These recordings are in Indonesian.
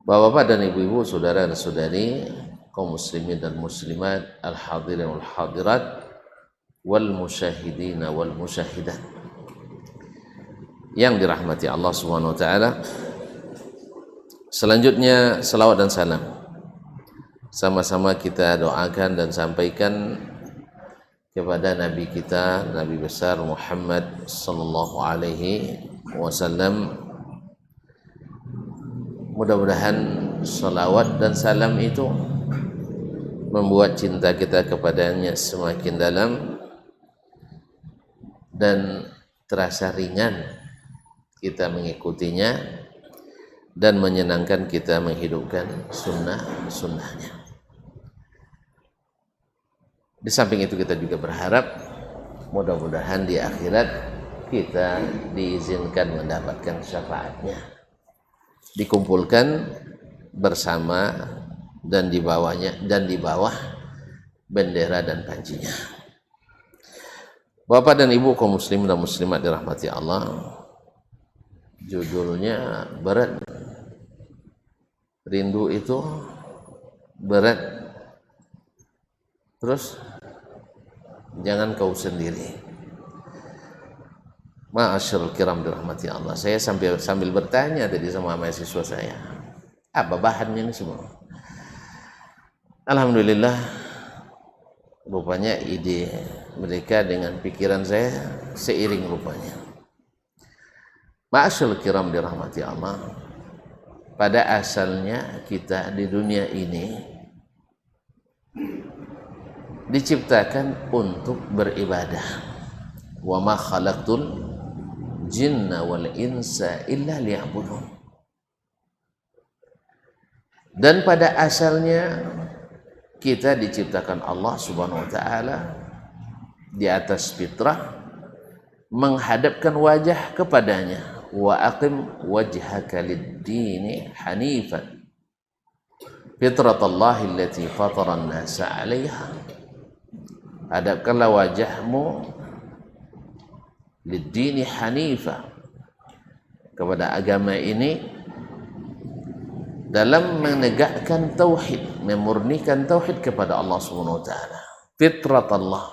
Bapak-bapak dan ibu-ibu, saudara dan saudari, kaum muslimin dan muslimat, al-hadirin wal hadirat, wal musyahidin wal musyahidat yang dirahmati Allah Subhanahu wa taala. Selanjutnya salawat dan salam sama-sama kita doakan dan sampaikan kepada Nabi kita, Nabi besar Muhammad sallallahu alaihi wasallam. Mudah-mudahan salawat dan salam itu membuat cinta kita kepadanya semakin dalam dan terasa ringan kita mengikutinya dan menyenangkan kita menghidupkan sunnah-sunnahnya. Di samping itu kita juga berharap mudah-mudahan di akhirat kita diizinkan mendapatkan syafaatnya, dikumpulkan bersama dan di bawahnya dan di bawah bendera dan pancinya. Bapak dan Ibu kaum muslimin dan muslimat dirahmati Allah, judulnya berat. Rindu itu berat. Terus jangan kau sendiri. Ma'asyiral kiram dirahmati Allah. Saya sambil bertanya tadi sama mahasiswa saya, apa bahannya ini semua? Alhamdulillah, rupanya ide mereka dengan pikiran saya seiring rupanya. Ma'asyiral kiram dirahmati Allah. Pada asalnya kita di dunia ini diciptakan untuk beribadah. Wa ma khalaqtul jinna wal insa illa liya'budun. Dan pada asalnya kita diciptakan Allah Subhanahu wa taala di atas fitrah, menghadapkan wajah kepadanya. Wa aqim wajhaka lid-dini hanifan fitratallahi allati fatara an-nasa 'alaiha. Hadapkanlah wajahmu lid-dini hanifa, kepada agama ini dalam menegakkan tauhid, memurnikan tauhid kepada Allah Subhanahu wa taala. Fitratallah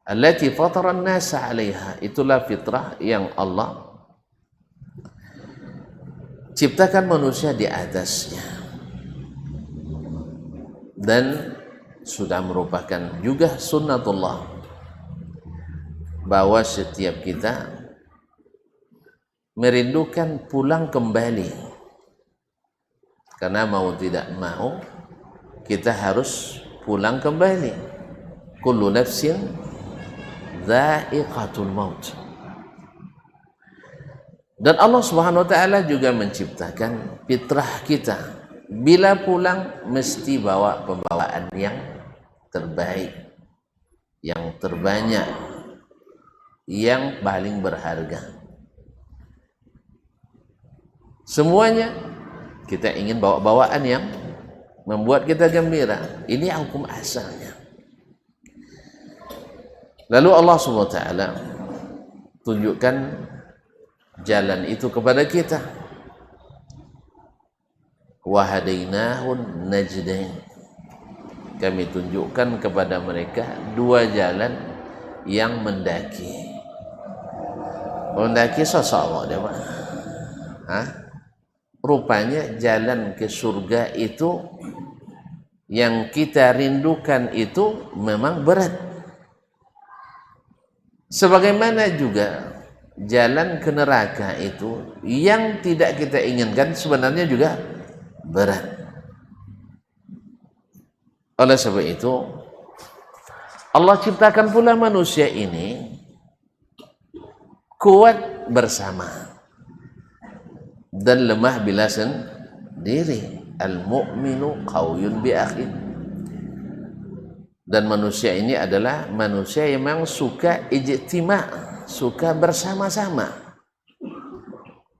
allati fatara an-nasa 'alaiha, itulah fitrah yang Allah ciptakan manusia di atasnya, dan sudah merupakan juga sunnatullah bahwa setiap kita merindukan pulang kembali, karena mau tidak mau kita harus pulang kembali. Kullu nafsin dha'iqatul maut. Dan Allah Subhanahu wa taala juga menciptakan fitrah kita, bila pulang mesti bawa pembawaan yang terbaik, yang terbanyak, yang paling berharga. Semuanya kita ingin bawa bawaan yang membuat kita gembira. Ini hukum asalnya. Lalu Allah Subhanahu wa taala tunjukkan jalan itu kepada kita. Wa hadainahun najdain. Kami tunjukkan kepada mereka dua jalan yang mendaki. Mendaki sosok dia, Pak. Rupanya jalan ke surga itu yang kita rindukan itu memang berat. Sebagaimana juga jalan ke neraka itu yang tidak kita inginkan sebenarnya juga berat. Oleh sebab itu Allah ciptakan pula manusia ini kuat bersama dan lemah bila sendiri. Al-mu'minu qawiyun bi akhin. Dan manusia ini adalah manusia yang memang suka ijtima', suka bersama-sama.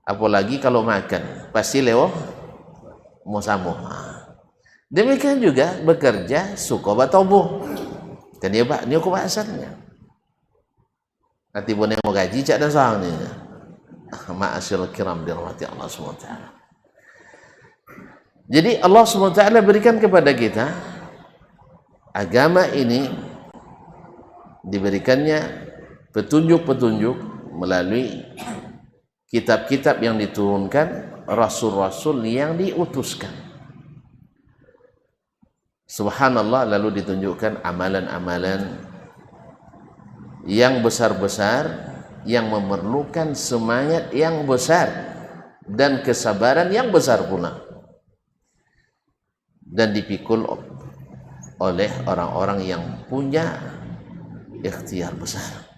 Apalagi kalau makan pasti lewat musamuh. Demikian juga bekerja suka batobuh. Kan dia Pak, ini hukum asalnya. Nanti boleh mau gaji cak dan soalnya. Ma'asyiral kiram dirahmati Allah SWT. Jadi Allah SWT berikan kepada kita agama ini, diberikannya petunjuk-petunjuk melalui kitab-kitab yang diturunkan, rasul-rasul yang diutuskan. Subhanallah, lalu ditunjukkan amalan-amalan yang besar-besar yang memerlukan semangat yang besar dan kesabaran yang besar pula, dan dipikul oleh orang-orang yang punya ikhtiar besar.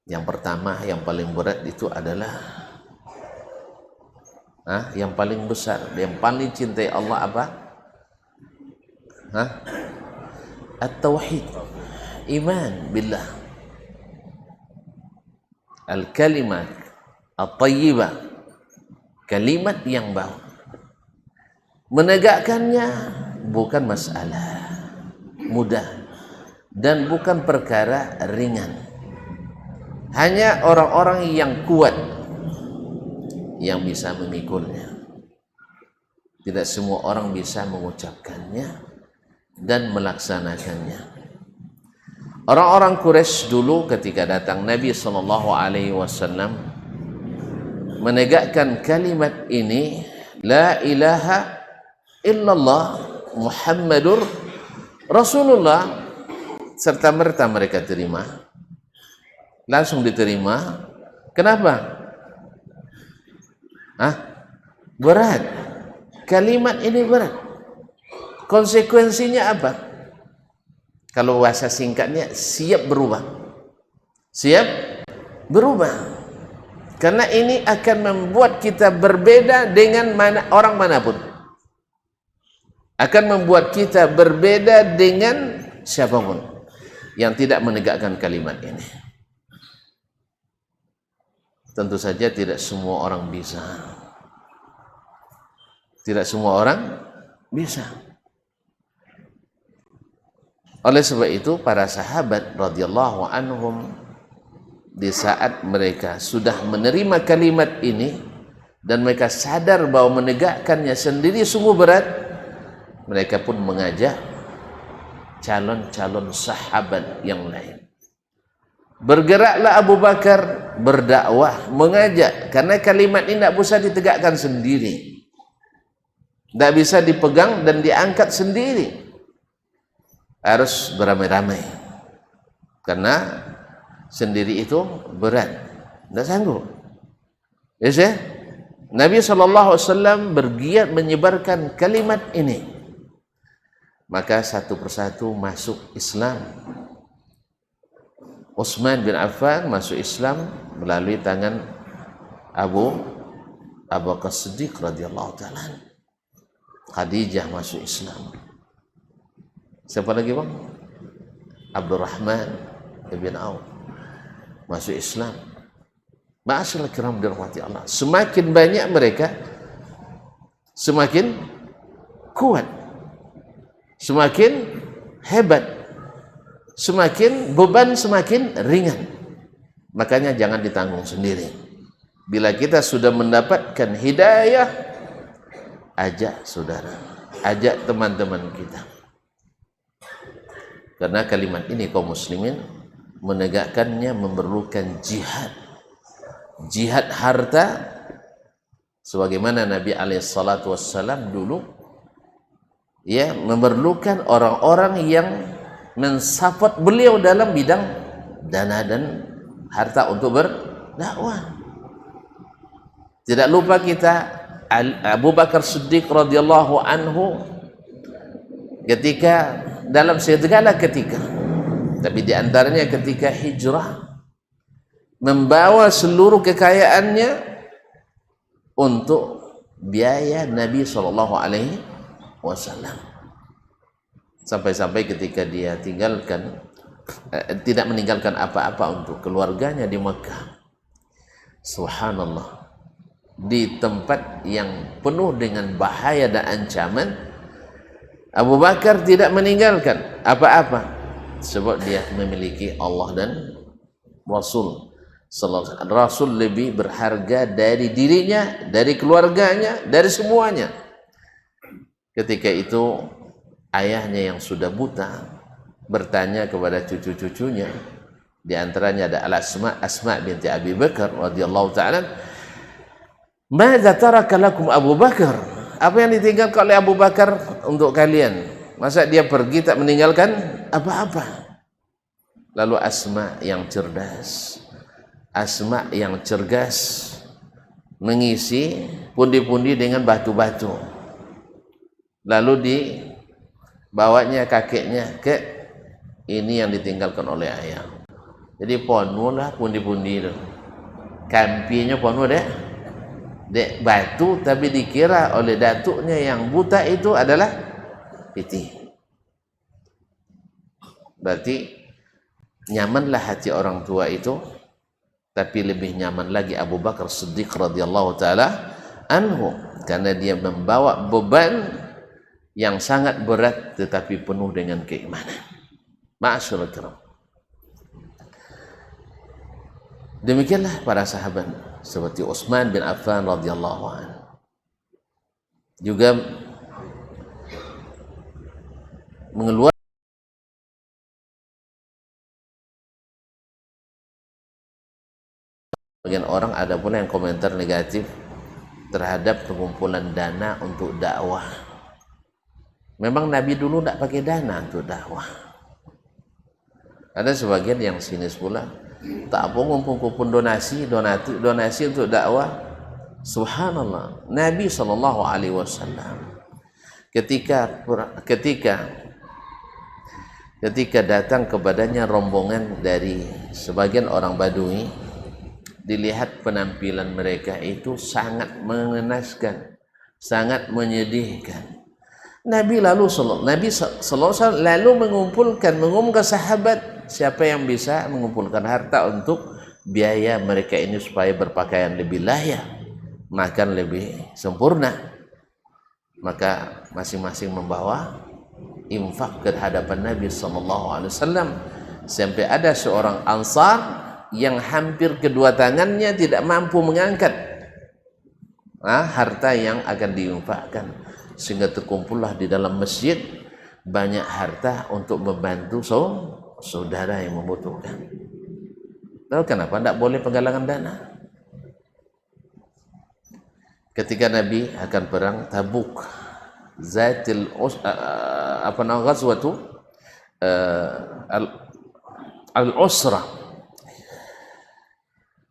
Yang pertama, yang paling berat itu adalah yang paling besar, yang paling cintai Allah apa? At-tauhid, iman billah, al-kalimat at-tayyibah, kalimat yang bau. Menegakkannya bukan masalah mudah dan bukan perkara ringan. Hanya orang-orang yang kuat yang bisa memikulnya. Tidak semua orang bisa mengucapkannya dan melaksanakannya. Orang-orang Quraisy dulu ketika datang Nabi SAW menegakkan kalimat ini, la ilaha illallah Muhammadur Rasulullah, serta merta mereka terima, langsung diterima. Kenapa? Berat. Kalimat ini berat. Konsekuensinya apa? Kalau bahasa singkatnya, siap berubah. Siap berubah. Karena ini akan membuat kita berbeda dengan orang manapun. Akan membuat kita berbeda dengan siapapun yang tidak menegakkan kalimat ini. Tentu saja tidak semua orang bisa. Tidak semua orang bisa. Oleh sebab itu para sahabat radhiyallahu anhum, di saat mereka sudah menerima kalimat ini dan mereka sadar bahwa menegakkannya sendiri sungguh berat, mereka pun mengajak calon-calon sahabat yang lain. Bergeraklah Abu Bakar berdakwah, mengajak, karena kalimat ini tidak bisa ditegakkan sendiri, tidak bisa dipegang dan diangkat sendiri, harus beramai-ramai, karena sendiri itu berat, tidak sanggup. Yes, ya? Nabi SAW bergiat menyebarkan kalimat ini, maka satu persatu masuk Islam. Utsman bin Affan masuk Islam melalui tangan Abu Bakar Siddiq radhiyallahu ta'ala. Khadijah masuk Islam. Siapa lagi bang? Abdurrahman bin Auf masuk Islam. Ma'asyiral kiram dirahmati Allah. Semakin banyak mereka, semakin kuat, semakin hebat, semakin beban semakin ringan. Makanya jangan ditanggung sendiri. Bila kita sudah mendapatkan hidayah, ajak saudara, ajak teman-teman kita. Karena kalimat ini kaum muslimin menegakkannya memerlukan jihad. Jihad harta, sebagaimana Nabi SAW dulu ya memerlukan orang-orang yang mensupport beliau dalam bidang dana dan harta untuk berdakwah. Tidak lupa kita Abu Bakar Siddiq radhiyallahu anhu ketika dalam segala ketika, tapi di antaranya ketika hijrah, membawa seluruh kekayaannya untuk biaya Nabi SAW. Sampai-sampai ketika dia tidak meninggalkan apa-apa untuk keluarganya di Mekah. Subhanallah, di tempat yang penuh dengan bahaya dan ancaman, Abu Bakar tidak meninggalkan apa-apa, sebab dia memiliki Allah dan Rasul. Rasul lebih berharga dari dirinya, dari keluarganya, dari semuanya. Ketika itu ayahnya yang sudah buta bertanya kepada cucu-cucunya, di antaranya ada Asma binti Abi Bakar radhiyallahu taala, "Madza taraka lakum Abu Bakar?" Apa yang ditinggalkan oleh Abu Bakar untuk kalian? Masa dia pergi tak meninggalkan apa-apa? Lalu Asma yang cerdas mengisi pundi-pundi dengan batu-batu. Lalu dibawanya kakeknya ke ini yang ditinggalkan oleh ayah. Jadi penuh lah pundi-pundi itu. Kampinya penuh dek batu, tapi dikira oleh datuknya yang buta itu adalah piti. Berarti nyamanlah hati orang tua itu, tapi lebih nyaman lagi Abu Bakar Siddiq radhiyallahu taala anhu, karena dia membawa beban yang sangat berat tetapi penuh dengan keimanan. Ma'asyiral kiram, demikianlah para sahabat seperti Utsman bin Affan radhiyallahu anhu juga mengeluarkan. Bagian orang ada pula yang komentar negatif terhadap pengumpulan dana untuk dakwah. Memang Nabi dulu tidak pakai dana untuk dakwah. Ada sebagian yang sinis pula, tak apa ngumpul-ngumpul donasi untuk dakwah. Subhanallah, Nabi SAW ketika datang kepadanya rombongan dari sebagian orang Badui, dilihat penampilan mereka itu sangat mengenaskan, sangat menyedihkan. Nabi SAW lalu mengumumkan sahabat, siapa yang bisa mengumpulkan harta untuk biaya mereka ini supaya berpakaian lebih layak, makan lebih sempurna. Maka masing-masing membawa infak ke hadapan Nabi SAW, sampai ada seorang Ansar yang hampir kedua tangannya tidak mampu mengangkat harta yang akan diinfakkan, sehingga terkumpullah di dalam masjid banyak harta untuk membantu saudara yang membutuhkan. Tahu kenapa tidak boleh penggalangan dana? Ketika Nabi akan perang Tabuk, ghazwatu al-usra,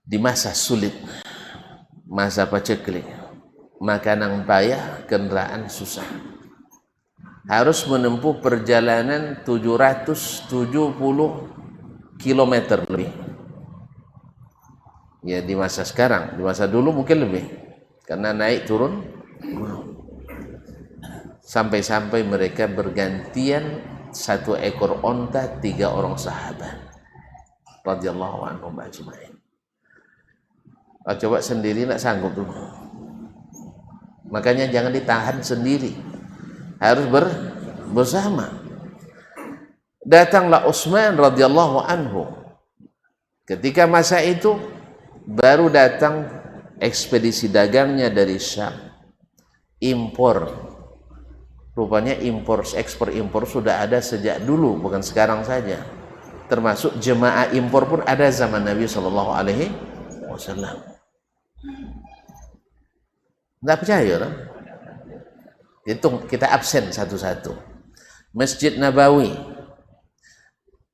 di masa sulit, masa paceklik, makanan payah, kendaraan susah, harus menempuh perjalanan 770 km lebih. Ya di masa sekarang, di masa dulu mungkin lebih, karena naik turun gunung. Sampai-sampai mereka bergantian 1 ekor onta 3 orang sahabat radhiyallahu anhum ajma'in. Coba sendiri nak sanggup dulu. Makanya jangan ditahan sendiri, harus bersama. Datanglah Utsman radhiyallahu anhu. Ketika masa itu baru datang ekspedisi dagangnya dari Syam, impor. Rupanya ekspor impor sudah ada sejak dulu, bukan sekarang saja. Termasuk jemaah impor pun ada zaman Nabi Shallallahu Alaihi Wasallam. Tidak percaya kan? Hitung, kita absen satu-satu. Masjid Nabawi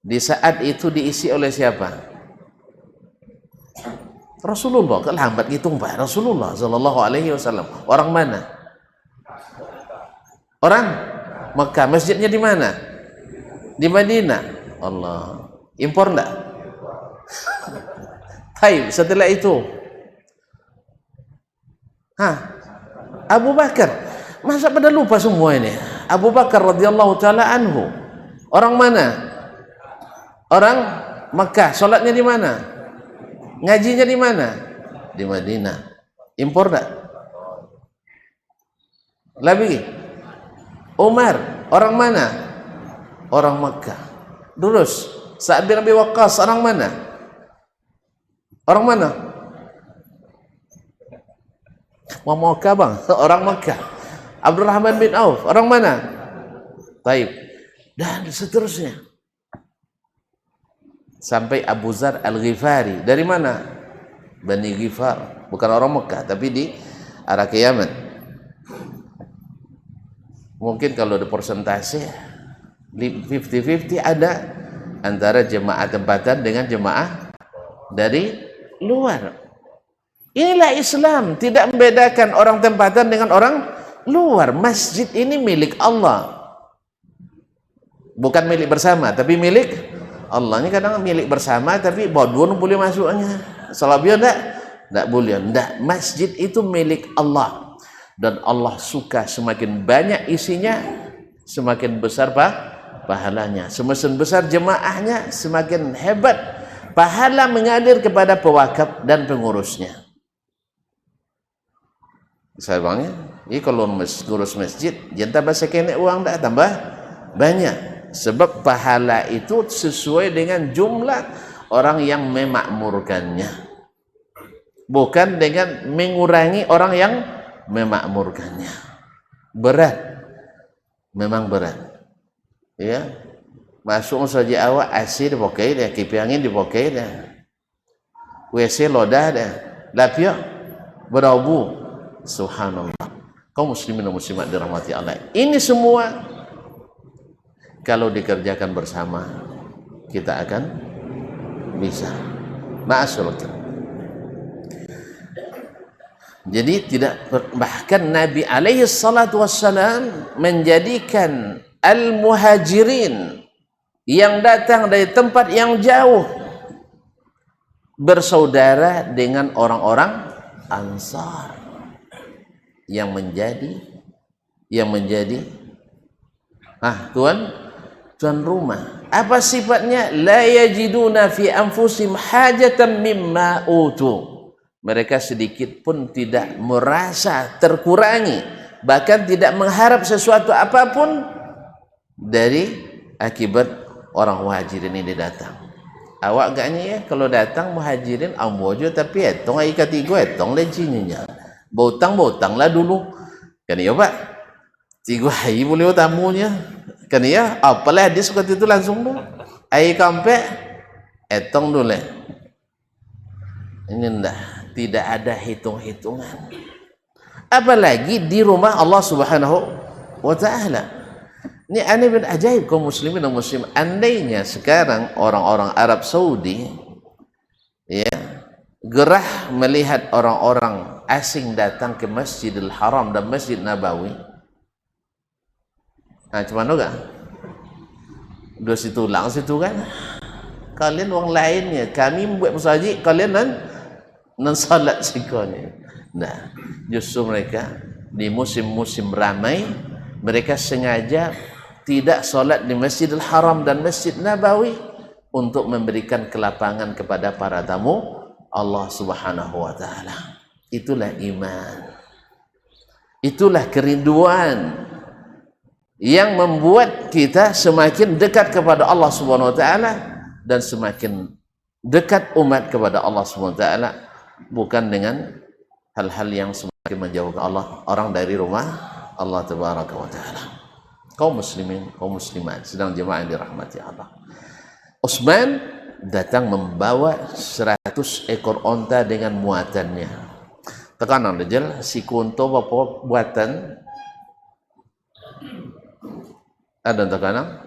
di saat itu diisi oleh siapa? Rasulullah. Kelambat hitung Pak, Rasulullah Sallallahu Alaihi Wasallam. Orang mana? Orang Mekah. Masjidnya di mana? Di Madinah. Allah. Impor enggak? Baik, setelah itu Abu Bakar, masa pada lupa semua ini? Abu Bakar radhiyallahu taala anhu, orang mana? Orang Mekah. Salatnya di mana? Ngajinya di mana? Di Madinah. Impor enggak? Lagi Umar, orang mana? Orang Mekah. Terus Sa'ad bin Abi Waqqas, orang mana? Orang mana? Orang Mekah bang. Orang Mekah. Abdurrahman bin Auf. Orang mana? Taib. Dan seterusnya. Sampai Abu Zar Al-Ghifari. Dari mana? Bani Ghifar. Bukan orang Mekah, tapi di arah ke Yaman. Mungkin kalau di persentase 50-50 ada antara jemaah tempatan dengan jemaah dari luar. Inilah Islam, tidak membedakan orang tempatan dengan orang luar. Masjid ini milik Allah, bukan milik bersama, tapi milik Allah. Ini kadang milik bersama, tapi bodun boleh masuknya. Salabiyah tidak boleh. Tidak. Masjid itu milik Allah, dan Allah suka semakin banyak isinya, semakin besar pahalanya. Semakin besar jemaahnya, semakin hebat pahala mengalir kepada pewakaf dan pengurusnya. Saya bangnya, ini kalau ngurus masjid, jangan tambah sekian uang, dah tambah banyak. Sebab pahala itu sesuai dengan jumlah orang yang memakmurkannya, bukan dengan mengurangi orang yang memakmurkannya. Berat, memang berat. Ya, masuk saja awak AC dipakai dah, kipas angin dipakai dah, WC lodah dah, lapia berabu. Subhanallah. Kaum muslimin dan muslimat dirahmati Allah. Ini semua kalau dikerjakan bersama, kita akan bisa. Ma'asyaallah. Jadi tidak, bahkan Nabi alaihi salatu wassalam menjadikan al-muhajirin yang datang dari tempat yang jauh bersaudara dengan orang-orang Ansar yang menjadi tuan rumah. Apa sifatnya? La yajiduna fi anfusihim hajatan mimma utu. Mereka sedikit pun tidak merasa terkurangi, bahkan tidak mengharap sesuatu apapun dari akibat orang muhajirin ini datang. Awak agaknya ya, kalau datang muhajirin ambojo tapi etong ai katigo etong lencinya. Botang lah dulu. Kan ya Pak? 3 hari boleh tamunya. Kan ya, apalah dia suka itu langsung tu. Ai kampe etong dulu. Ini tidak ada hitung-hitungan. Apalagi di rumah Allah Subhanahu wa taala. Ini aneh bin ajaib kaum muslimin dan muslim. Andainya sekarang orang-orang Arab Saudi ya gerah melihat orang-orang asing datang ke Masjidil Haram dan Masjid Nabawi. Nah, cuman enggak? Dua situ lang situ kan. Kalian orang lainnya, kami buat masjid, kalian nan salat sikone. Nah, justru mereka di musim-musim ramai mereka sengaja tidak salat di Masjidil Haram dan Masjid Nabawi untuk memberikan kelapangan kepada para tamu Allah Subhanahu wa taala. Itulah iman. Itulah kerinduan yang membuat kita semakin dekat kepada Allah Subhanahu wa taala dan semakin dekat umat kepada Allah Subhanahu wa taala, bukan dengan hal-hal yang semakin menjauhkan Allah orang dari rumah Allah tabaraka wa taala. Kaum muslimin, kaum muslimat sedang jemaah yang dirahmati Allah. Utsman datang membawa 100 ekor onta dengan muatannya. Tekanan dejel si kunto bapa buatan ada tekanan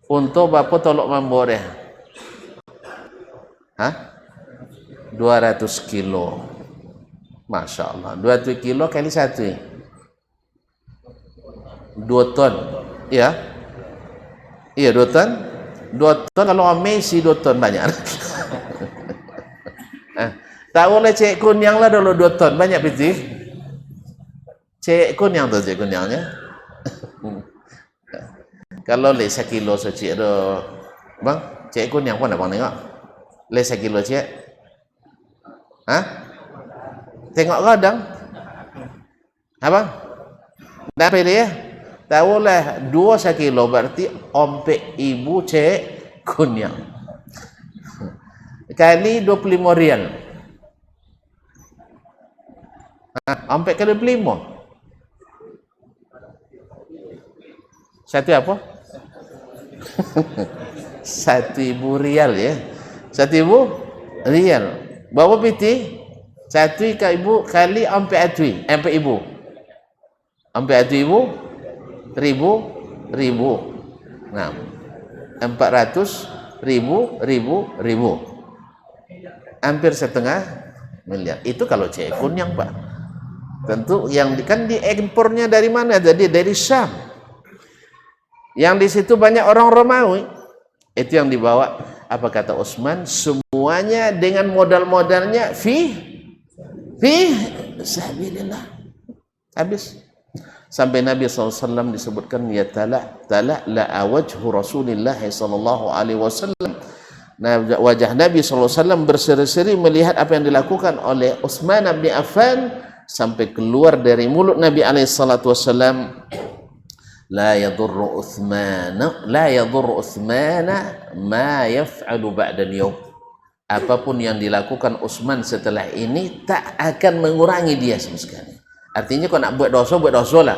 untuk bapa tolok mambore. Hah? 200 kilo. Masya Allah. 200 kilo kali 1. 2 ton. Ya. Iya 2 ton. 2 ton kalau Messi 2 ton banyak. Tahu lah cek kunyang lah dulu 2 ton banyak piti. Cek kunyang tu cek kunyangnya. Kalau le 1 kilo suci ada bang, cek kunyang pun abang tengok. Le 1 kilo cek. Hah? Tengok kadang. Abang? Dah pilih ya? Tahu lah 2 kilo berarti ompek ibu cek kunyang. kali 25 rial. Sampai ke 25. Satu apa? 1.000 rial ya. 1.000 rial. Bawa piti? 1 ke ibu kali sampai atui, sampai ibu. Sampai atui ibu ribu. Nah, 400 ribu. Hampir setengah miliar. Itu kalau cek kunyang, Pak. Tentu yang kan diekspornya dari mana? Jadi dari Syam. Yang di situ banyak orang Romawi. Itu yang dibawa. Apa kata Utsman? Semuanya dengan modal-modalnya fi sabilillah. Habis. Sampai Nabi SAW disebutkan ya tala la wajhu Rasulillah sallallahu alaihi wasallam. Nah, wajah Nabi SAW berseri-seri melihat apa yang dilakukan oleh Utsman bin Affan, sampai keluar dari mulut Nabi SAW, la yadurru Utsmana ma yaf'alu ba'da al-yawm. Apapun yang dilakukan Utsman setelah ini tak akan mengurangi dia sama sekali. Artinya kalau nak buat dosa lah.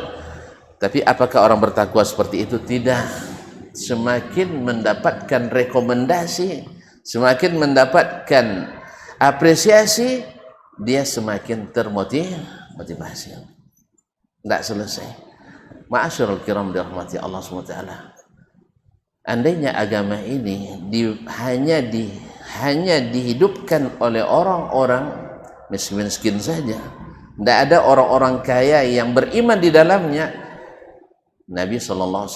Tapi apakah orang bertakwa seperti itu? Tidak. Semakin mendapatkan rekomendasi, semakin mendapatkan apresiasi, dia semakin termotivasi. Tidak selesai. Ma'asyarul kiram dirahmati Allah SWT. Andainya agama ini hanya dihidupkan oleh orang-orang miskin saja, tidak ada orang-orang kaya yang beriman di dalamnya, Nabi SAW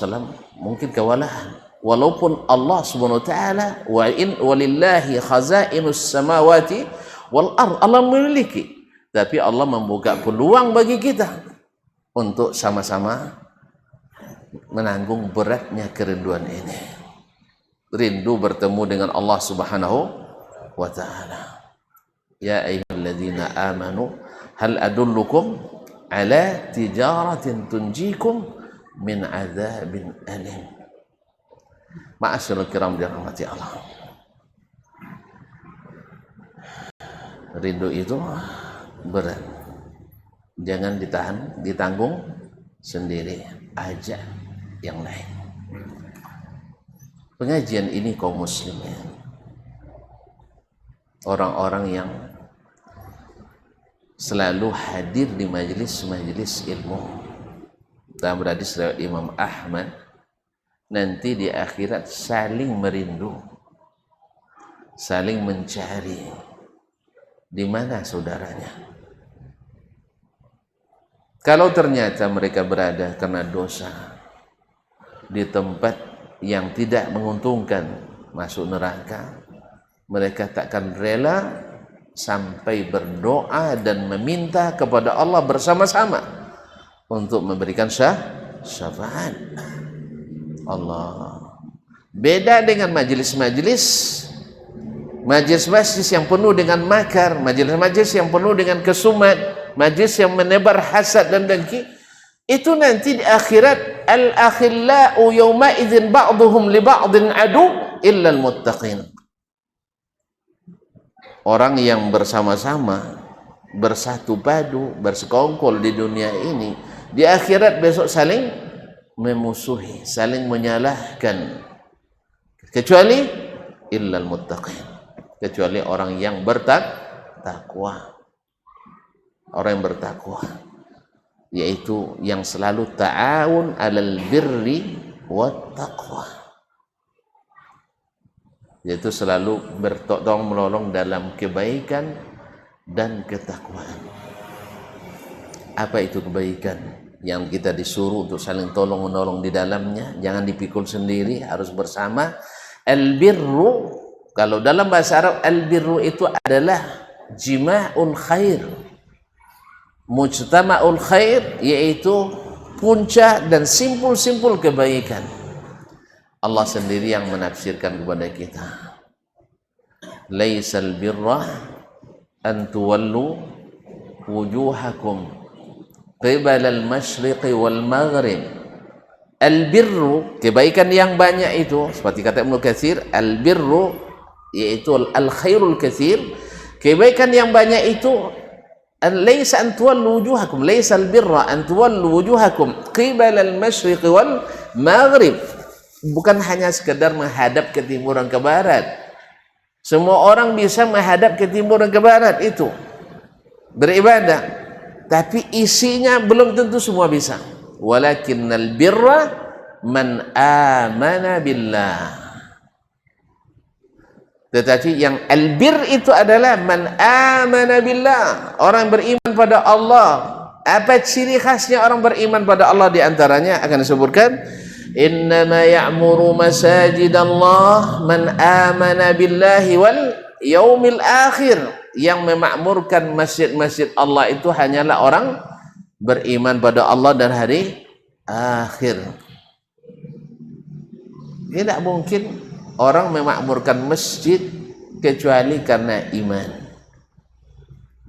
mungkin kewalahan. Walaupun Allah Subhanahu wa taala walillahi khazainus samawati wal ard, Allah memiliki, tapi Allah membuka peluang bagi kita untuk sama-sama menanggung beratnya kerinduan ini. Rindu bertemu dengan Allah Subhanahu wa taala. Ya ayyuhalladzina amanu hal adullukum ala tijaratin tunjikum min adzabin alim. Ma'asyiral kiram dirahmati Allah. Rindu itu berat. Jangan ditanggung sendiri, ajak yang lain. Pengajian ini kaum muslimin, orang-orang yang selalu hadir di majelis-majelis ilmu. Dalam hadis riwayat Imam Ahmad, nanti di akhirat saling merindu, saling mencari di mana saudaranya. Kalau ternyata mereka berada karena dosa di tempat yang tidak menguntungkan, masuk neraka, mereka takkan rela sampai berdoa dan meminta kepada Allah bersama-sama untuk memberikan syafaat. Allah. Beda dengan majelis-majelis yang penuh dengan makar, majelis-majelis yang penuh dengan kesumat, majelis yang menebar hasad dan dengki. Itu nanti di akhirat, al-akhillau yawma idzin ba'dhum li ba'dhin adu illa al-muttaqin. Orang yang bersama-sama, bersatu padu, bersekongkol di dunia ini, di akhirat besok saling memusuhi, saling menyalahkan, kecuali illal muttaqin, kecuali orang yang bertakwa. Orang yang bertakwa, yaitu yang selalu ta'awun 'alal birri wat taqwa, yaitu selalu bertolong menolong dalam kebaikan dan ketakwaan. Apa itu kebaikan? Yang kita disuruh untuk saling tolong menolong di dalamnya, jangan dipikul sendiri, harus bersama. Al-birru, kalau dalam bahasa Arab al-birru itu adalah jima'ul khair, mujtama'ul khair, yaitu puncak dan simpul-simpul kebaikan. Allah sendiri yang menafsirkan kepada kita, laisal birra an tuwallu wujuhakum qibala al-masyriqi wal maghrib. Al-birru, kebaikan yang banyak itu, seperti kata Ibnu Katsir, al-birru yaitu al-khairul katsir, kebaikan yang banyak itu laisa an tuwallu wujuhakum, laisa al-birra an tuwallu wujuhakum qibala al-masyriq wal maghrib, bukan hanya sekedar menghadap ke timur dan ke barat. Semua orang bisa menghadap ke timur dan ke barat itu beribadah, tapi isinya belum tentu semua bisa. Walakinnal birra man amana billah. Tetapi yang albir itu adalah man amana billah, orang beriman pada Allah. Apa ciri khasnya orang beriman pada Allah? Di antaranya akan disebutkan, innama ya'muru masajidallah man amana billahi wal yaumil akhir. Yang memakmurkan masjid-masjid Allah itu hanyalah orang beriman pada Allah dan hari akhir. Tidak mungkin orang memakmurkan masjid kecuali karena iman.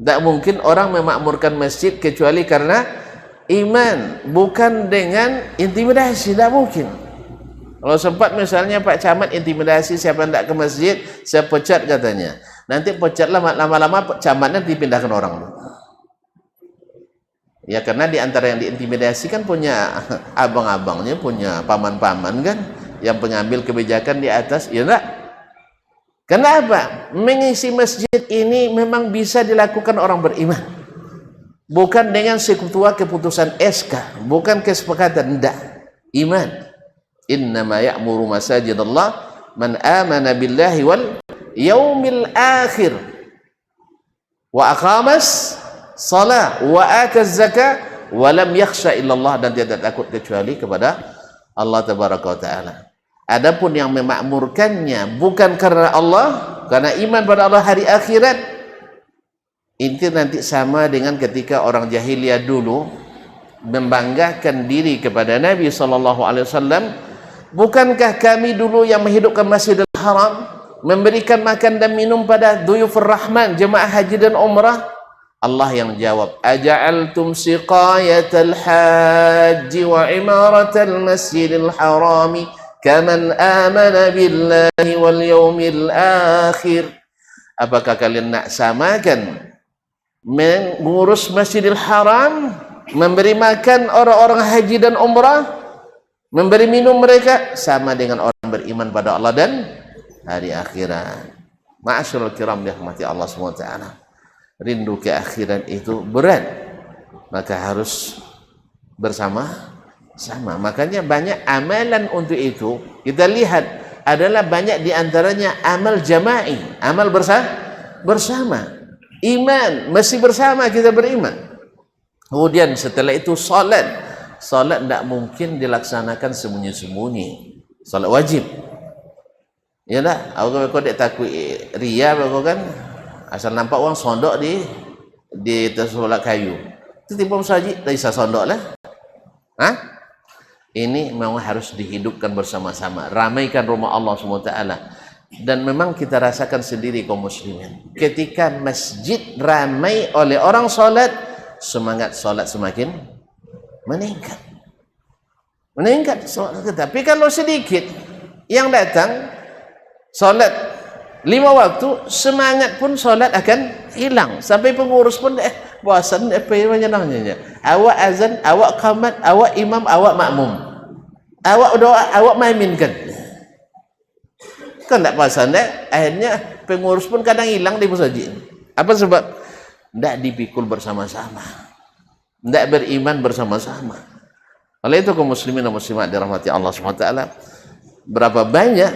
Tidak mungkin orang memakmurkan masjid kecuali karena iman, bukan dengan intimidasi. Tidak mungkin. Kalau sempat misalnya Pak Camat intimidasi siapa tidak ke masjid, saya pecat katanya. Nanti pecat lama-lama camatnya dipindahkan orang. Ya karena di antara yang diintimidasi kan punya abang-abangnya, punya paman-paman kan, yang pengambil kebijakan di atas, ya enggak? Kenapa? Mengisi masjid ini memang bisa dilakukan orang beriman, bukan dengan sekutua keputusan SK, bukan kesepakatan, enggak. Iman. Innama ya'muru masajidallah man amana billahi wal yaumil akhir wa aqamas salah wa ataz zakah wa lam yakhsha illallah, dan tidak takut kecuali kepada Allah tabaraka wa taala. Adapun yang memakmurkannya bukan karena Allah, karena iman pada Allah hari akhirat, itu nanti sama dengan ketika orang jahiliyah dulu membanggakan diri kepada Nabi SAW. Bukankah kami dulu yang menghidupkan Masjidil Haram, memberikan makan dan minum pada duyufur rahman, jemaah haji dan umrah? Allah yang jawab, aja'altum siqayatal haji wa imaratal masjidil harami kaman amana billahi wal yaumil akhir. Apakah kalian nak samakan mengurus Masjidil Haram, memberi makan orang-orang haji dan umrah, memberi minum mereka, sama dengan orang beriman pada Allah dan hari akhirat? Ma'asyiral kiram dirahmati Allah SWT, rindu ke akhirat itu berat, maka harus bersama-sama. Makanya banyak amalan untuk itu. Kita lihat adalah banyak diantaranya amal jama'i, amal bersama. Iman, mesti bersama kita beriman. Kemudian setelah itu salat. Salat tidak mungkin dilaksanakan sembunyi-sembunyi. Salat wajib. Ya tak? Aku dek takut ria kan. Asal nampak orang sondok di solat kayu. Itu tipu saji, tak bisa sondok lah. Hah? Ini memang harus dihidupkan bersama-sama. Ramaikan rumah Allah SWT. Dan memang kita rasakan sendiri kaum muslimin, ketika masjid ramai oleh orang solat, semangat solat semakin meningkat. Tapi kalau sedikit yang datang solat 5 waktu, semangat pun solat akan hilang. Sampai pengurus pun bosan, menyenangnya. Awak azan, awak qamat, awak imam, awak makmum, awak doa, awak maiminkan. Kan tak pasal akhirnya pengurus pun kadang hilang di masjid. Apa sebab? Tidak dipikul bersama-sama, tidak beriman bersama-sama. Oleh itu kaum muslimin dan muslimat dirahmati Allah SWT, berapa banyak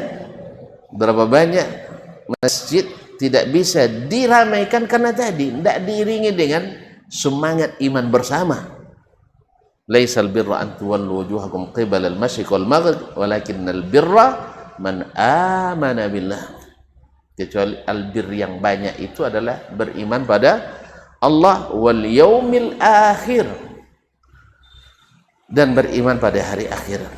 masjid tidak bisa diramaikan karena tadi tidak diiringi dengan semangat iman bersama. Laisal birra an tuwallu wujuhakum qibala al-masyriq wal maghrib walakinnal birra man amana billah. Kecuali albir yang banyak itu adalah beriman pada Allah wal yaumil akhir, dan beriman pada hari akhirat.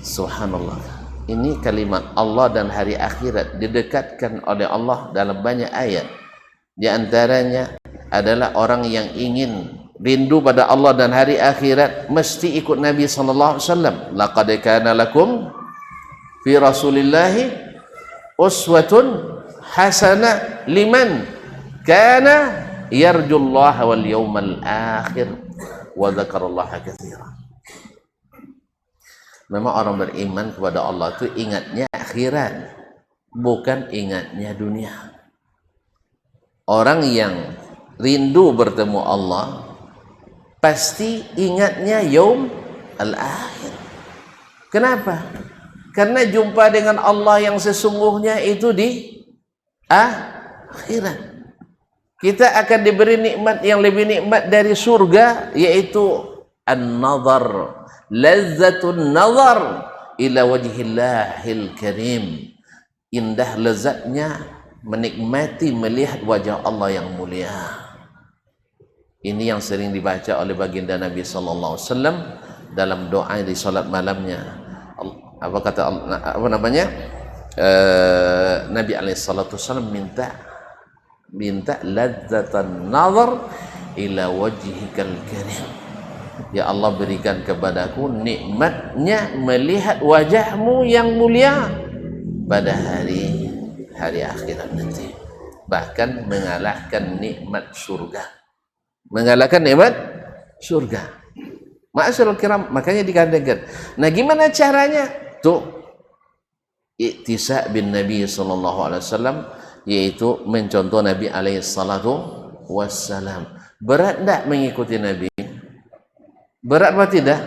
Subhanallah, ini kalimat Allah dan hari akhirat didekatkan oleh Allah dalam banyak ayat. Di antaranya adalah orang yang ingin rindu pada Allah dan hari akhirat mesti ikut Nabi SAW. Laqad kana lakum fi rasulillahi uswatun hasanah liman kana yarjullaha wal yawmal akhir wa dzakarallaha katsiran. Memang orang beriman kepada Allah itu ingatnya akhirat, bukan ingatnya dunia. Orang yang rindu bertemu Allah pasti ingatnya yaum al-akhir. Kenapa? Karena jumpa dengan Allah yang sesungguhnya itu di akhirat. Kita akan diberi nikmat yang lebih nikmat dari surga, yaitu an-nazar, lazzatun nazar ila wajhillahil karim. Indah lezatnya menikmati melihat wajah Allah yang mulia. Ini yang sering dibaca oleh baginda Nabi sallallahu alaihi wasallam dalam doa di salat malamnya. Apa kata apa namanya? Nabi alaihi salatu wasallam minta ladzatan nazar ila wajhikal karim. Ya Allah, berikan kepadaku nikmatnya melihat wajahmu yang mulia pada hari akhirat nanti. Bahkan mengalahkan nikmat surga. Mengalahkan nikmat surga. Ma'asyiral kiram, makanya dikatakan. Nah, gimana caranya? Tuh, iktisak bin Nabi sallallahu alaihi wasallam, yaitu mencontoh Nabi alaihi salatu wassalam. Berat enggak mengikuti Nabi? Berat apa tidak?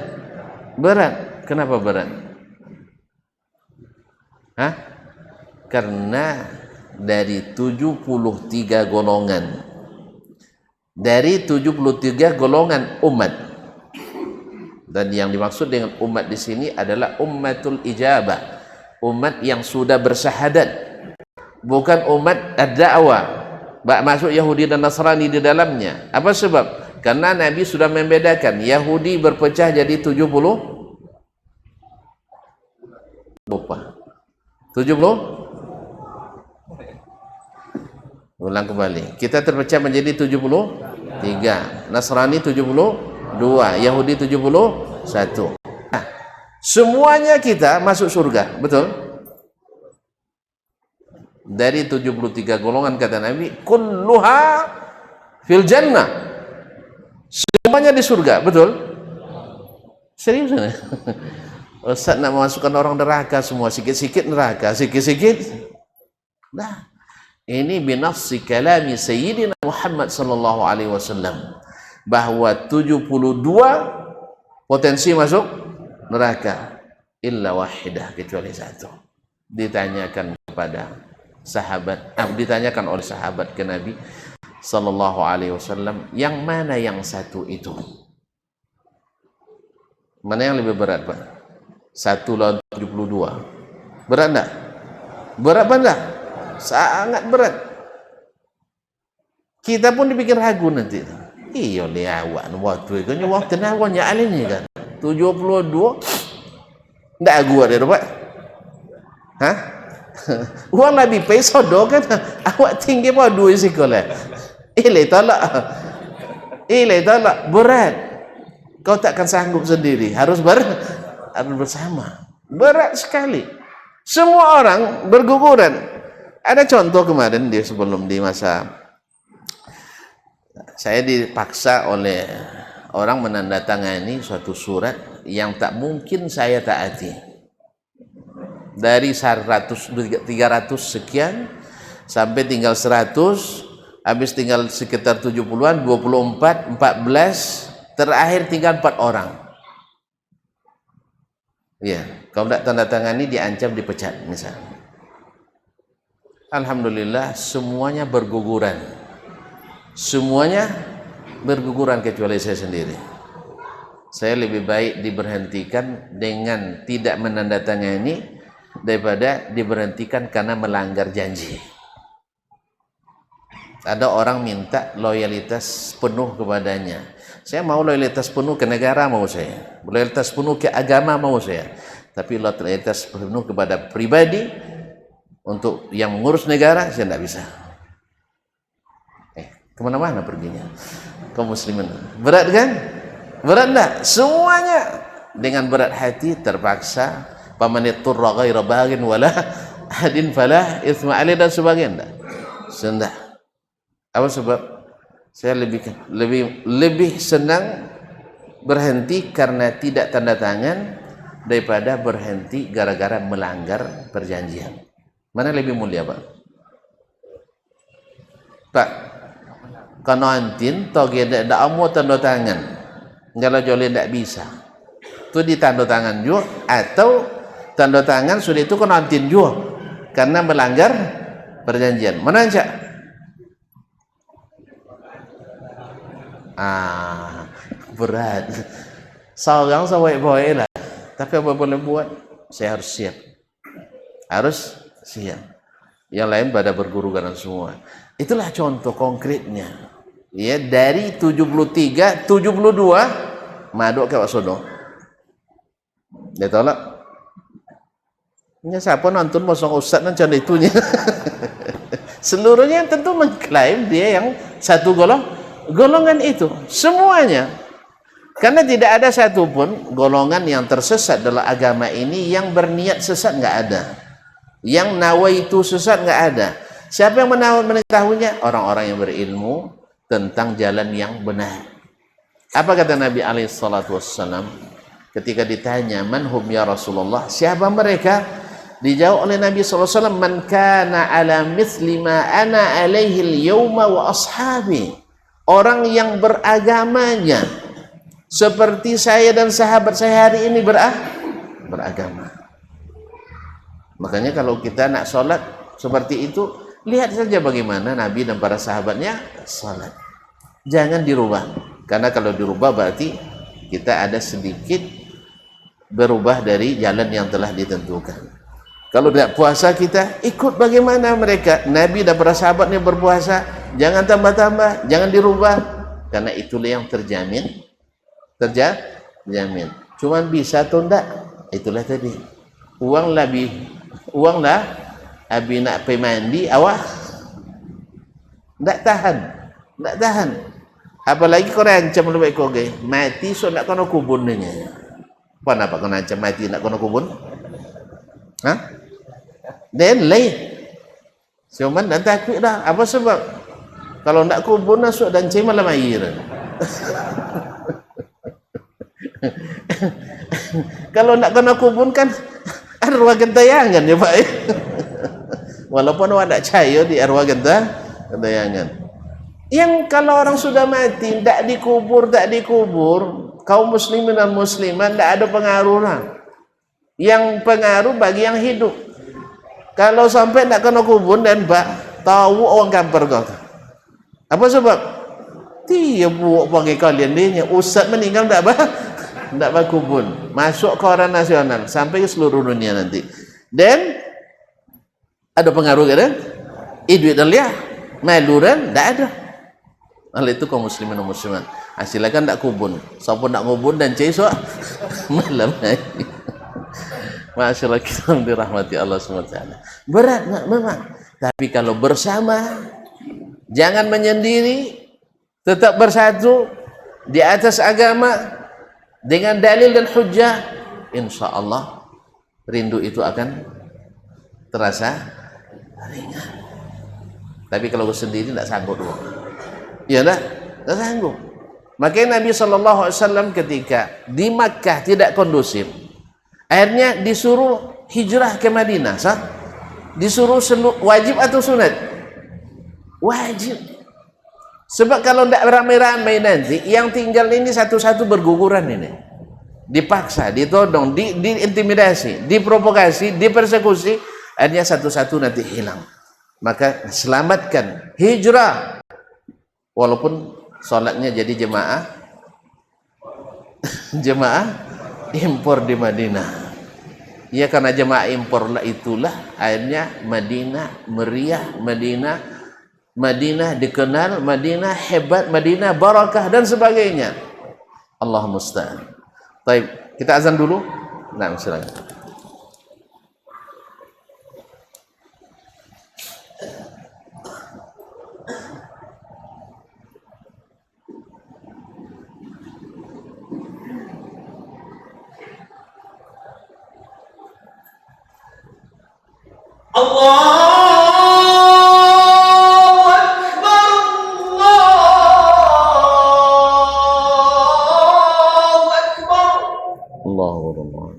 Berat. Kenapa berat? Karena dari 73 golongan, dari 73 golongan umat, dan yang dimaksud dengan umat di sini adalah ummatul ijabah, umat yang sudah bersyahadat, bukan umat ad-da'wah, masuk Yahudi dan Nasrani di dalamnya. Apa sebab? Karena Nabi sudah membedakan Yahudi berpecah jadi 70 lupa 70. Ulang kembali, kita terpecah menjadi 73, Nasrani 72, Yahudi 71. Nah, semuanya kita masuk surga, betul? Dari 73 golongan kata Nabi, kulluha fil jannah, semuanya di surga, betul? Serius ya? Ustaz nak memasukkan orang neraka semua, sikit-sikit neraka, sikit-sikit. Nah, ini binafsi kalami Sayyidina Muhammad sallallahu alaihi wasallam, bahwa 72 potensi masuk neraka, illa wahidah, kecuali satu. Ditanyakan kepada sahabat, ditanyakan oleh sahabat ke Nabi sallallahu alaihi wasallam, yang mana yang satu itu? Mana yang lebih berat, Pak? 1 lawan 72. Berat enggak? Berat apa enggak? Sangat berat. Kita pun dipikir ragu nanti. Iya liawak waktu itu waktu nawanya alini kan 72 ndak gua deh Pak. Hah? Uang Nabi peso do kan awak tinggi apa dua sekolah. Ile talak berat. Kau takkan sanggup sendiri, harus bersama. Berat sekali. Semua orang berguguran. Ada contoh kemarin sebelum di masa saya dipaksa oleh orang menandatangani suatu surat yang tak mungkin saya taati. Dari 300 sekian sampai tinggal 100, habis tinggal sekitar 70-an, 24, 14, terakhir tinggal 4 orang. Ya, kalau tidak tanda tangani diancam dipecat misalnya. Alhamdulillah semuanya berguguran. Semuanya berguguran kecuali saya sendiri. Saya lebih baik diberhentikan dengan tidak menandatangani daripada diberhentikan karena melanggar janji. Ada orang minta loyalitas penuh kepadanya. Saya mau loyalitas penuh ke negara, mau saya. Loyalitas penuh ke agama, mau saya. Tapi loyalitas penuh kepada pribadi, untuk yang mengurus negara, saya tidak bisa. Kemana-mana perginya kaum muslimin. Berat kan? Berat enggak? Semuanya dengan berat hati terpaksa. Paman yaturra ghaira baghin wala hadin falah itsma alaihi dan sebagainya. Sendah. Apa sebab? Saya lebih senang berhenti karena tidak tanda tangan daripada berhenti gara-gara melanggar perjanjian. Mana lebih mulia, Pak? Pak, kalau antin toge dak amo tanda tangan, kalau jolin tidak bisa, itu ditanda tangan juga, atau tanda tangan sudah itu kena antin juga karena melanggar perjanjian. Mana aja? Berat. Seorang sawai-bawai lah. Tapi apa boleh buat? Saya harus siap. Harus siap. Yang lain pada berguru karena semua. Itulah contoh konkretnya. Ya, dari 73, 72 maduk ke Wasodo. Dia tolak. Ya, siapa nonton mosong ustaz dan macam itunya. Seluruhnya tentu mengklaim dia yang satu golongan itu. Semuanya. Karena tidak ada satupun golongan yang tersesat dalam agama ini yang berniat sesat, nggak ada. Yang nawaitu sesat nggak ada. Siapa yang mengetahuinya? Orang-orang yang berilmu tentang jalan yang benar. Apa kata Nabi SAW ketika ditanya, "Man hum ya Rasulullah?" Siapa mereka? Dijawab oleh Nabi SAW, "Man kana ala mithli ma ana alaihi al-yawma wa ashabi." Orang yang beragamanya seperti saya dan sahabat saya hari ini beragama. Makanya kalau kita nak sholat seperti itu, lihat saja bagaimana Nabi dan para sahabatnya sholat. Jangan dirubah, karena kalau dirubah berarti kita ada sedikit berubah dari jalan yang telah ditentukan. Kalau tidak puasa, kita ikut bagaimana mereka. Nabi dan para sahabatnya berpuasa, jangan tambah-tambah, jangan dirubah, karena itulah yang terjamin. Cuman bisa atau enggak, itulah tadi. Uang lah abi nak pergi mandi awak enggak tahan. Apalagi kau rancam lebih kau gay mati, so nak kena kubun nya. Apa kau rancam mati nak kena kubun? Dan lain. Cuman dan takut dah. Apa sebab? Kalau nak kubun masuk dan cai malam air. Kalau nak kena kubun kan arwah gentayangan ya Pak. Walaupun awak tak percaya di arwah gentayangan. Yang kalau orang sudah mati tak dikubur, kaum muslimin dan muslimat tak ada pengaruh lah. Yang pengaruh bagi yang hidup. Kalau sampai nak kena kubur dan Pak tahu orang kampar kau. Apa sebab? Dia buat bagi kalian dia ustaz meninggal tak berkubun, masuk koran nasional sampai ke seluruh dunia nanti. Dan ada pengaruh kan? Duit dia maluran tak ada. Oleh itu kaum muslimin dan muslimat, silakan tak kubun. Siapa nak kubun dan cai so malam ini. Masyaallah, kita dirahmati Allah SWT. Berat memang, tapi kalau bersama, jangan menyendiri, tetap bersatu di atas agama dengan dalil dan hujjah, insya Allah rindu itu akan terasa ringan. Tapi kalau sendiri tidak sanggup dulu. Ya tidak sanggup. Makanya Nabi SAW ketika di Makkah tidak kondusif, akhirnya disuruh hijrah ke Madinah. Disuruh wajib atau sunat? Wajib. Sebab kalau tidak ramai-ramai nanti yang tinggal ini satu-satu berguguran ini. Dipaksa, ditodong, diintimidasi, diprovokasi, dipersekusi, akhirnya satu-satu nanti hilang. Maka selamatkan hijrah. Walaupun sholatnya jadi jemaah impor di Madinah. Ya karena jemaah impor lah itulah akhirnya Madinah meriah, Madinah dikenal, Madinah hebat, Madinah barakah dan sebagainya. Allah musta'an. Baik, kita azan dulu. Nah, silakan. Allah Allah.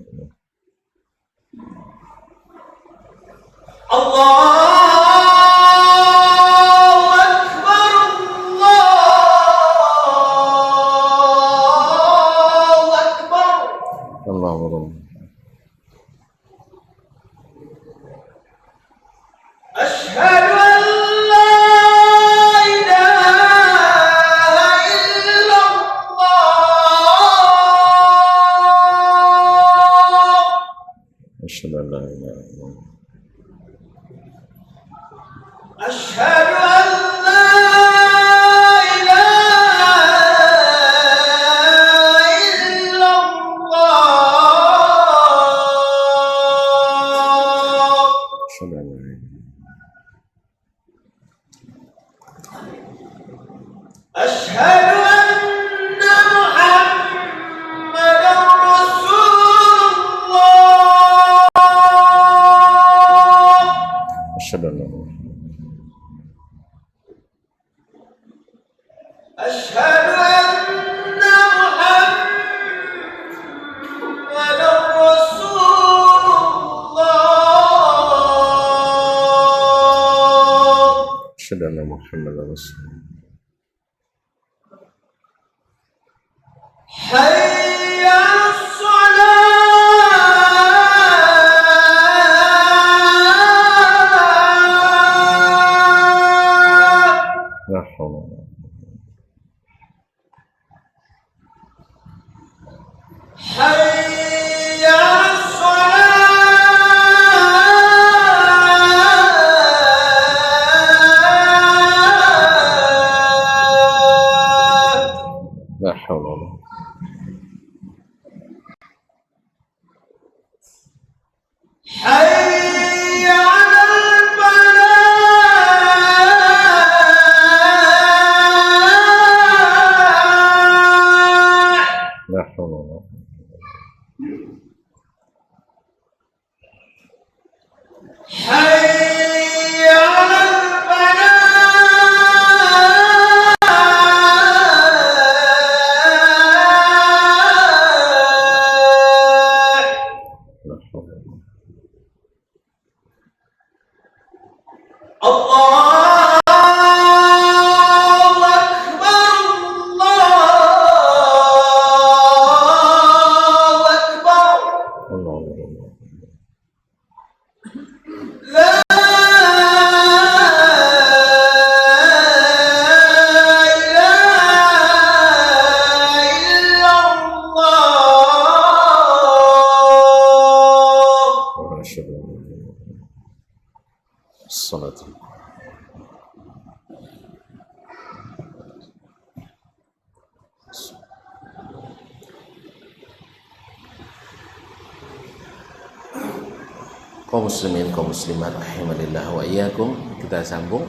Kaum muslimin, kaum muslimat rahimanillah wa iyyakum, kita sambung.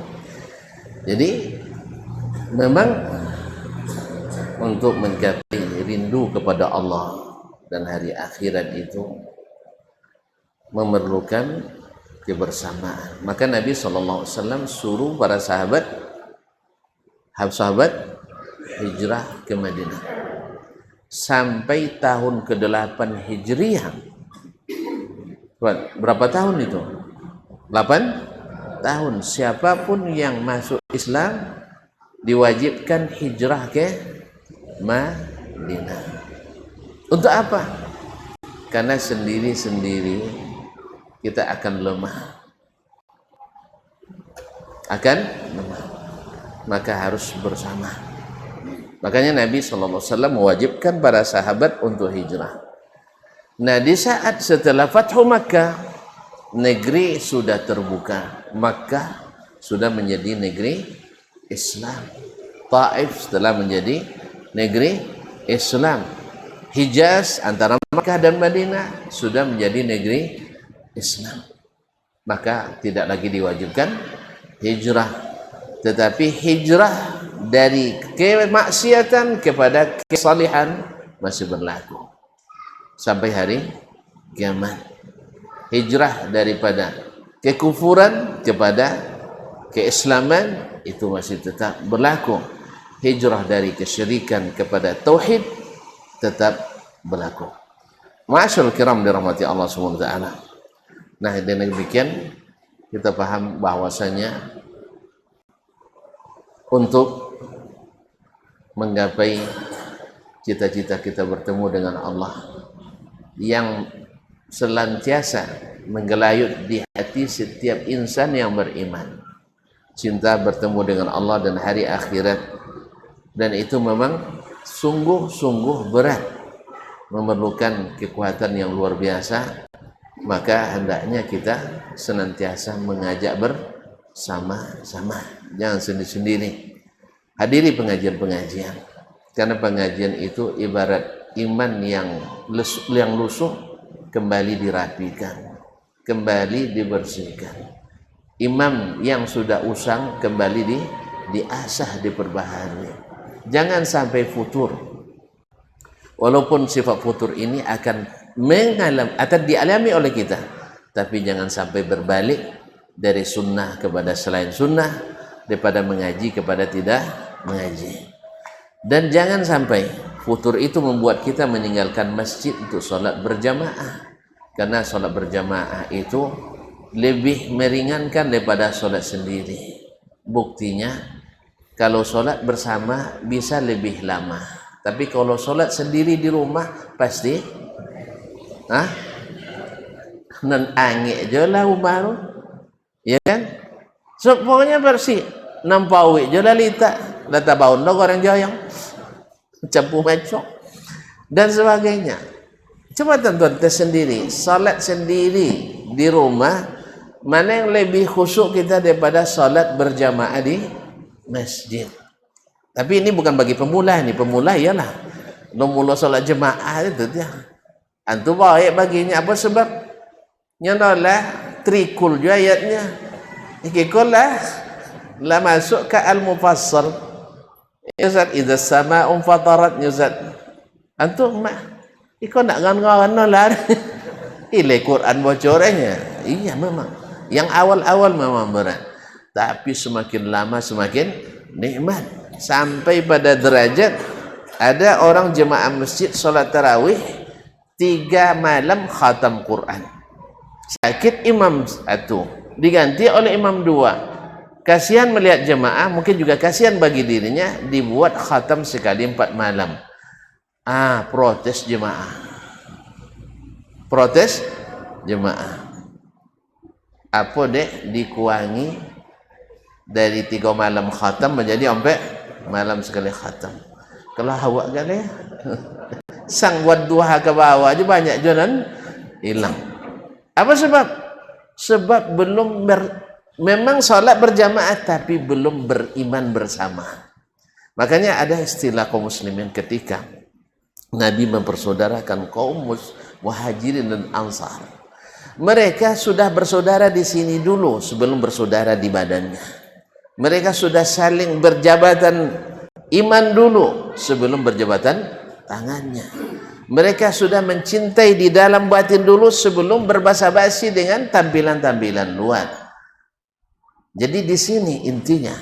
Jadi memang untuk mencapai rindu kepada Allah dan hari akhirat itu memerlukan kebersamaan. Maka Nabi SAW suruh para sahabat hijrah ke Madinah sampai tahun ke-8 Hijriah. Berapa tahun itu? 8 tahun. Siapapun yang masuk Islam diwajibkan hijrah ke Madinah. Untuk apa? Karena sendiri-sendiri kita akan lemah. Maka harus bersama. Makanya Nabi SAW mewajibkan para sahabat untuk hijrah. Nah, di saat setelah Fathu Makkah, negeri sudah terbuka. Makkah sudah menjadi negeri Islam. Taif setelah menjadi negeri Islam. Hijaz antara Makkah dan Madinah sudah menjadi negeri Islam. Maka tidak lagi diwajibkan hijrah, tetapi hijrah dari kemaksiatan kepada kesalihan masih berlaku sampai hari kiamat. Hijrah daripada kekufuran kepada keislaman itu masih tetap berlaku. Hijrah dari kesyirikan kepada tauhid tetap berlaku. Ma'asyarul kiram dirahmati Allah Subhanahu wa taala. Nah, dengan demikian kita paham bahwasanya untuk menggapai cita-cita kita bertemu dengan Allah yang senantiasa menggelayut di hati setiap insan yang beriman, cinta bertemu dengan Allah dan hari akhirat, dan itu memang sungguh-sungguh berat, memerlukan kekuatan yang luar biasa. Maka hendaknya kita senantiasa mengajak bersama-sama, jangan sendiri-sendiri. Hadiri pengajian-pengajian, karena pengajian itu ibarat iman yang lusuh kembali dirapikan, kembali dibersihkan. Imam yang sudah usang kembali diasah, diperbaharui. Jangan sampai futur. Walaupun sifat futur ini akan atau dialami oleh kita, tapi jangan sampai berbalik dari sunnah kepada selain sunnah, daripada mengaji kepada tidak mengaji. Dan jangan sampai futur itu membuat kita meninggalkan masjid untuk sholat berjamaah, karena sholat berjamaah itu lebih meringankan daripada sholat sendiri. Buktinya kalau sholat bersama bisa lebih lama, tapi kalau sholat sendiri di rumah pasti nan angin je lah umar, ya kan? So, pokoknya bersih, nampawi je lah lata baun lo goreng joyong, campur macok dan sebagainya. Coba tonton tersendiri, salat sendiri di rumah, mana yang lebih khusyuk kita daripada salat berjamaah di masjid. Tapi ini bukan bagi pemula, ini pemula ialah mula salat jemaah itu dia. Antu baik baginya, apa sebab? Nyonolah trikul juga ayatnya. Ikikul lah masuk ke al-mufassal. Yuzat idza sama'un fatarat yuzat. Antu mah ikut nak ngan-ngan lah. Ile Quran bocornya. Iya memang. Yang awal-awal memang berat. Tapi semakin lama semakin nikmat. Sampai pada derajat ada orang jemaah masjid salat tarawih 3 malam khatam Quran. Sakit imam 1, diganti oleh imam 2. Kasihan melihat jemaah, mungkin juga kasihan bagi dirinya, dibuat khatam sekali 4 malam. Protes jemaah. Protes jemaah. Apa dek dikurangi dari 3 malam khatam menjadi 4 malam sekali khatam. Kalau awak kali sang buat duha ke bawah aja banyak jalan hilang. Apa sebab? Sebab belum memang salat berjamaah tapi belum beriman bersama. Makanya ada istilah kaum muslimin ketika Nabi mempersaudarakan kaum muhajirin dan ansar. Mereka sudah bersaudara di sini dulu sebelum bersaudara di badannya. Mereka sudah saling berjabatan iman dulu sebelum berjabatan tangannya. Mereka sudah mencintai di dalam batin dulu sebelum berbasa-basi dengan tampilan-tampilan luar. Jadi di sini intinya.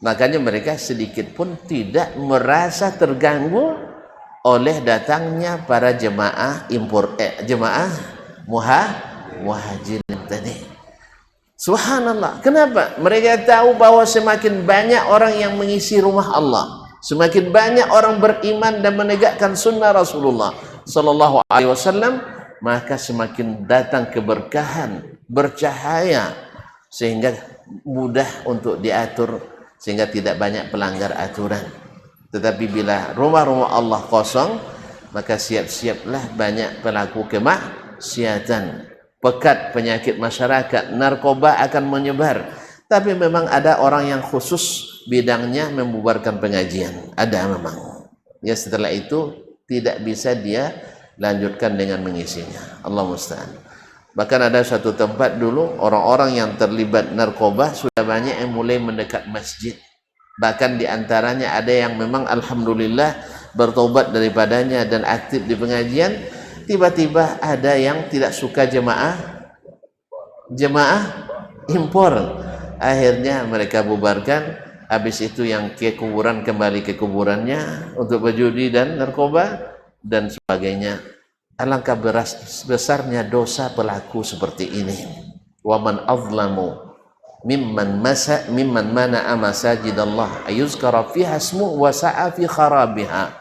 Makanya mereka sedikit pun tidak merasa terganggu oleh datangnya para jemaah jemaah muhajirin tadi. Subhanallah. Kenapa? Mereka tahu bahwa semakin banyak orang yang mengisi rumah Allah, semakin banyak orang beriman dan menegakkan sunnah Rasulullah sallallahu alaihi wasallam, maka semakin datang keberkahan, bercahaya, sehingga mudah untuk diatur, sehingga tidak banyak pelanggar aturan. Tetapi bila rumah-rumah Allah kosong, maka siap-siaplah banyak pelaku kemaksiatan, pekat penyakit masyarakat, narkoba akan menyebar. Tapi memang ada orang yang khusus bidangnya membubarkan pengajian, ada memang. Ya, setelah itu tidak bisa dia lanjutkan dengan mengisinya. Allah musta'an. Bahkan ada satu tempat dulu orang-orang yang terlibat narkoba sudah banyak yang mulai mendekat masjid. Bahkan diantaranya ada yang memang alhamdulillah bertobat daripadanya dan aktif di pengajian. Tiba-tiba ada yang tidak suka jemaah impor. Akhirnya mereka bubarkan. Habis itu yang ke kuburan kembali ke kuburannya untuk berjudi dan narkoba dan sebagainya. Alangkah besarnya dosa pelaku seperti ini. Wa man azlamu mimman mana'a masajidallah ayuzkara fiha ismu wa sa'a fi kharabiha.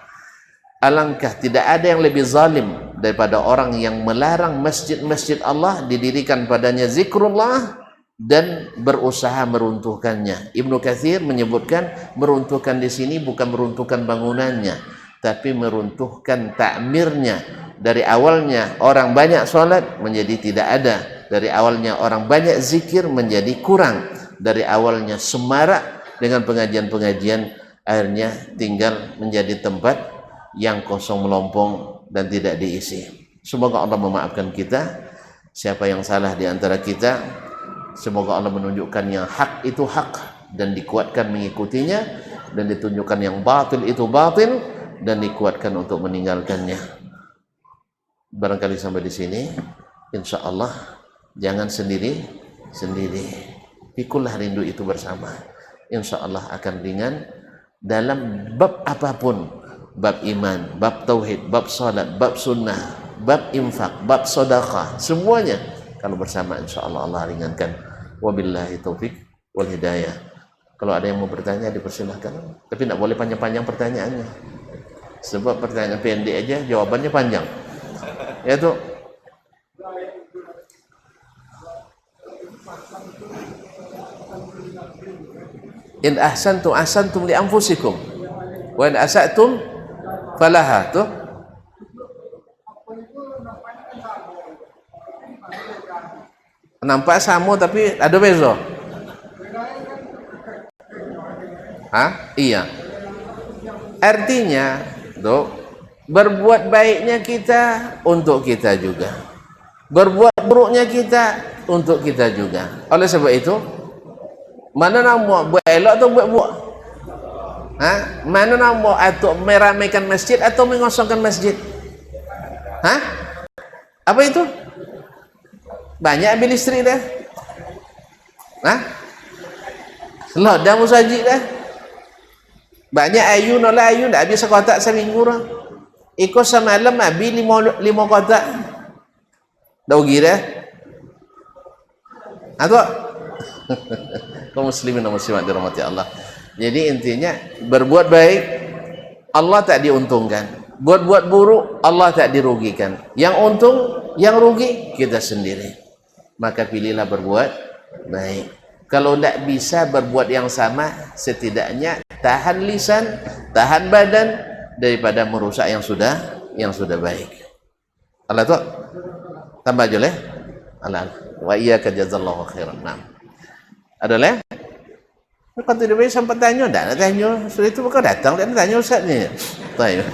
Alangkah tidak ada yang lebih zalim daripada orang yang melarang masjid-masjid Allah didirikan padanya zikrullah dan berusaha meruntuhkannya. Ibnu Katsir menyebutkan meruntuhkan di sini bukan meruntuhkan bangunannya, tapi meruntuhkan takmirnya. Dari awalnya orang banyak sholat menjadi tidak ada, dari awalnya orang banyak zikir menjadi kurang, dari awalnya semarak dengan pengajian-pengajian akhirnya tinggal menjadi tempat yang kosong melompong dan tidak diisi. Semoga Allah memaafkan kita. Siapa yang salah di antara kita, semoga Allah menunjukkan yang hak itu hak dan dikuatkan mengikutinya, dan ditunjukkan yang batil itu batil dan dikuatkan untuk meninggalkannya. Barangkali sampai di sini, insya Allah jangan sendiri. Pikulah rindu itu bersama. Insya Allah akan ringan dalam bab apapun, bab iman, bab tauhid, bab salat, bab sunnah, bab infak, bab sedekah, semuanya kalau bersama insya Allah Allah ringankan. Wabillahi taufik wal hidayah. Kalau ada yang mau bertanya dipersilahkan, tapi tidak boleh panjang-panjang pertanyaannya, sebab pertanyaan pendek aja jawabannya panjang. Yaitu in ahsantum li anfusikum wa in asatum falaha. Tuh nampak sama tapi ada beza. Iya. Artinya tuh berbuat baiknya kita untuk kita juga, berbuat buruknya kita untuk kita juga. Oleh sebab itu, mana nak buat elok atau buat buruk? Mana nak buat atau meramaikan masjid atau mengosongkan masjid? Apa itu? Banyak ambil istri dah. Lah dah musajid dah. Banyak ayu nolak ayu dah habis sekotak seminggu dah. Ikut semalam habis lima kotak. Dah rugi dah. Atau kaum muslimin dan muslimat dirahmati Allah. Jadi intinya berbuat baik Allah tak diuntungkan, buat buruk Allah tak dirugikan. Yang untung, yang rugi kita sendiri. Maka pilihlah berbuat baik. Kalau tidak bisa berbuat yang sama, setidaknya tahan lisan, tahan badan daripada merusak yang sudah baik. Allah tu tambah aja leh. Allah wa iyyaka jazallahu khairan. Nah. Ada leh? Kau tidak boleh sempat tanya, dah nak tanya. Sudah itu kau datang dan tanya ustaz ni. Baik.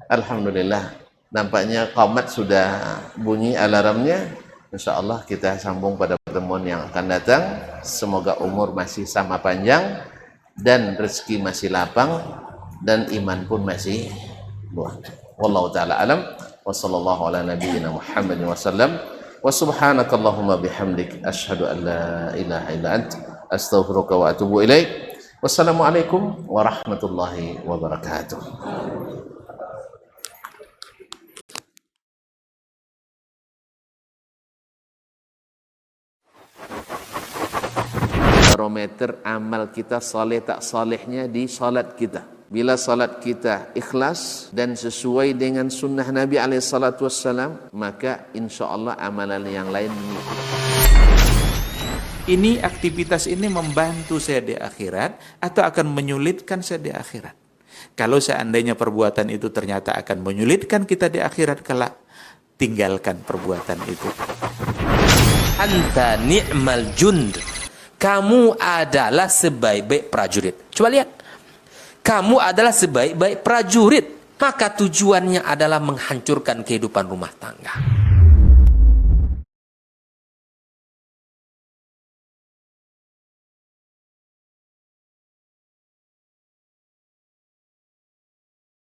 Alhamdulillah. Nampaknya qamat sudah bunyi alarmnya. InsyaAllah kita sambung pada pertemuan yang akan datang. Semoga umur masih sama panjang dan rezeki masih lapang dan iman pun masih buah. Wallahu taala alam wa sallallahu ala nabiyyina Muhammadin wa sallam wa subhanakallahumma bihamdik asyhadu an la ilaha illa ant astaghfiruka wa atubu ilaik. Wassalamualaikum warahmatullahi wabarakatuh. Barometer amal kita saleh tak salehnya di salat kita. Bila salat kita ikhlas dan sesuai dengan sunnah Nabi SAW, maka insya Allah amalan yang lain mengikuti. Ini aktivitas ini membantu saya di akhirat atau akan menyulitkan saya di akhirat? Kalau seandainya perbuatan itu ternyata akan menyulitkan kita di akhirat kelak, tinggalkan perbuatan itu. Anta ni'mal jund. Kamu adalah sebaik-baik prajurit. Coba lihat. Kamu adalah sebaik-baik prajurit. Maka tujuannya adalah menghancurkan kehidupan rumah tangga.